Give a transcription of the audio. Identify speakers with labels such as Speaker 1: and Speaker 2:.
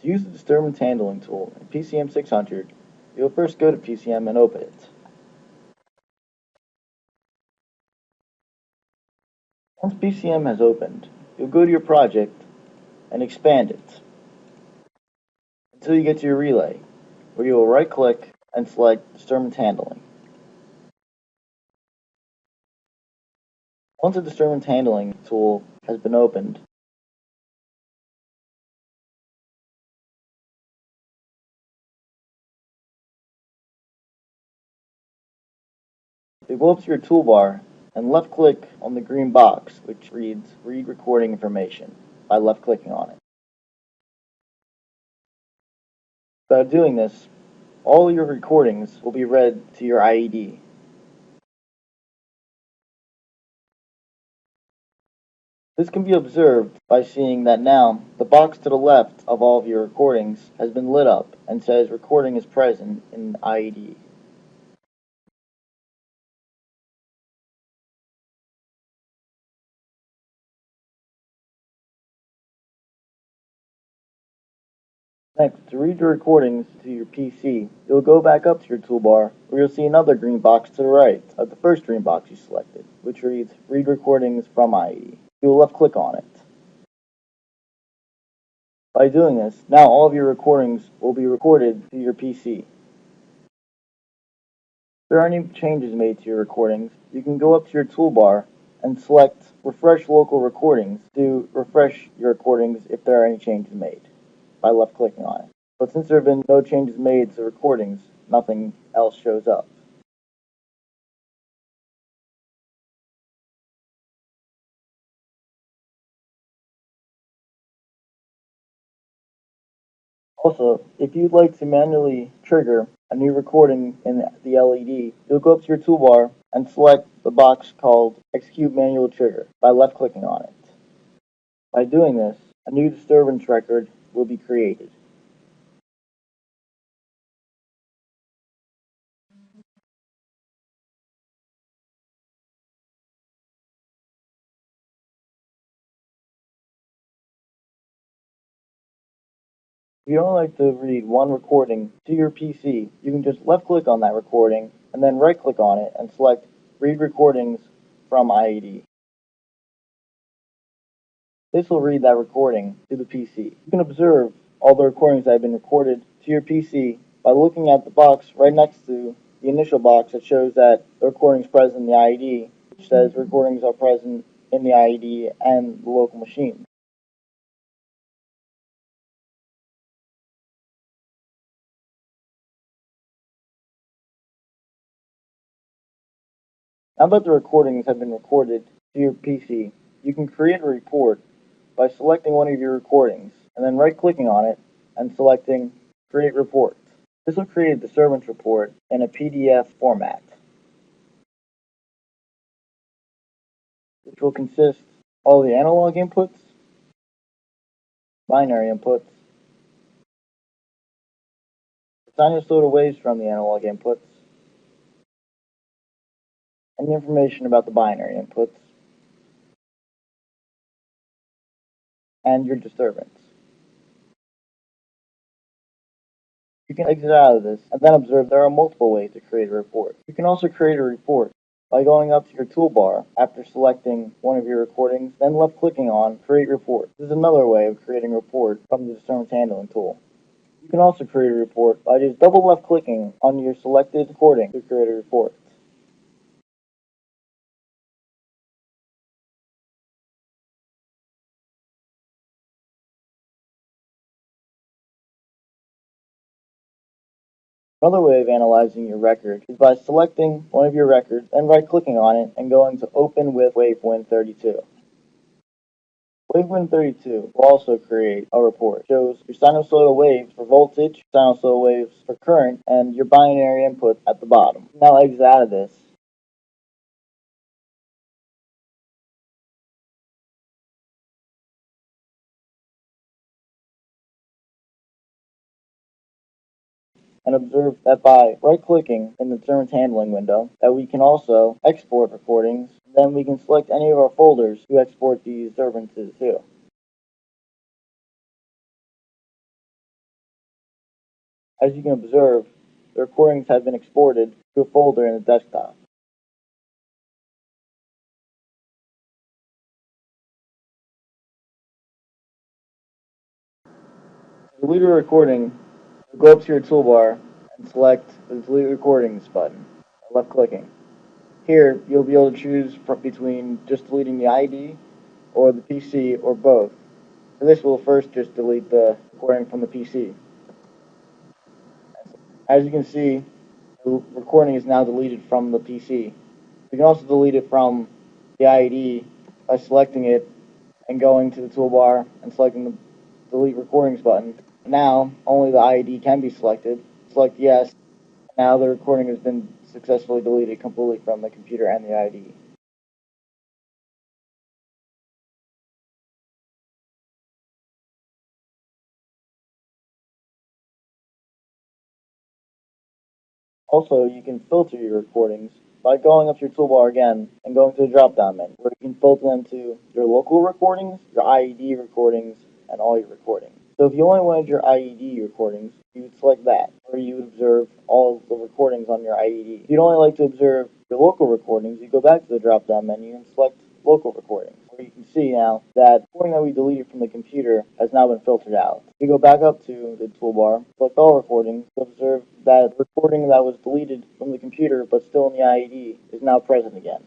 Speaker 1: To use the disturbance handling tool in PCM 600, you'll first go to PCM and open it. Once PCM has opened, you'll go to your project and expand it until you get to your relay, where you will right-click and select Disturbance Handling. Once the Disturbance Handling tool has been opened, you go up to your toolbar and left-click on the green box, which reads Read Recording Information, by left-clicking on it. By doing this, all your recordings will be read to your IED. This can be observed by seeing that now the box to the left of all of your recordings has been lit up and says recording is present in IED. Next, to read your recordings to your PC, you'll go back up to your toolbar where you'll see another green box to the right of the first green box you selected, which reads Read Recordings from IED. You will left click on it. By doing this, now all of your recordings will be recorded to your PC. If there are any changes made to your recordings, you can go up to your toolbar and select Refresh Local Recordings to refresh your recordings if there are any changes made by left clicking on it. But since there have been no changes made to the recordings, nothing else shows up. Also, if you'd like to manually trigger a new recording in the LED, you'll go up to your toolbar and select the box called Execute Manual Trigger by left clicking on it. By doing this, a new disturbance record will be created. If you don't like to read one recording to your PC, you can just left click on that recording and then right click on it and select Read Recordings from IED. This will read that recording to the PC. You can observe all the recordings that have been recorded to your PC by looking at the box right next to the initial box that shows that the recording is present in the IED, which says recordings are present in the IED and the local machine. Now that the recordings have been recorded to your PC, you can create a report by selecting one of your recordings and then right-clicking on it and selecting Create Report. This will create a disturbance report in a PDF format, which will consist all the analog inputs, binary inputs, sinusoidal waves from the analog inputs, and the information about the binary inputs, and your disturbance. You can exit out of this and then observe there are multiple ways to create a report. You can also create a report by going up to your toolbar after selecting one of your recordings, then left clicking on Create Report. This is another way of creating a report from the Disturbance Handling tool. You can also create a report by just double left clicking on your selected recording to create a report. Another way of analyzing your record is by selecting one of your records and right-clicking on it and going to Open with WaveWin32. WaveWin32 will also create a report. It shows your sinusoidal waves for voltage, sinusoidal waves for current, and your binary input at the bottom. Now exit out of this. And observe that by right-clicking in the Disturbance Handling window, that we can also export recordings. Then we can select any of our folders to export these disturbances to. As you can observe, the recordings have been exported to a folder in the desktop. To delete a recording, you'll go up to your toolbar and select the Delete Recordings button, left clicking. Here, you'll be able to choose between just deleting the ID or the PC or both. For this, we'll first just delete the recording from the PC. As you can see, the recording is now deleted from the PC. We can also delete it from the IED by selecting it and going to the toolbar and selecting the Delete Recordings button. Now, only the IED can be selected. Select Yes. Now the recording has been successfully deleted completely from the computer and the IED. Also, you can filter your recordings by going up to your toolbar again and going to the drop-down menu, where you can filter them to your local recordings, your IED recordings, and all your recordings. So if you only wanted your IED recordings, you would select that, or you would observe all of the recordings on your IED. If you'd only like to observe your local recordings, you go back to the drop-down menu and select local recordings, where you can see now that the recording that we deleted from the computer has now been filtered out. If you go back up to the toolbar, select all recordings, you'll observe that the recording that was deleted from the computer but still in the IED is now present again.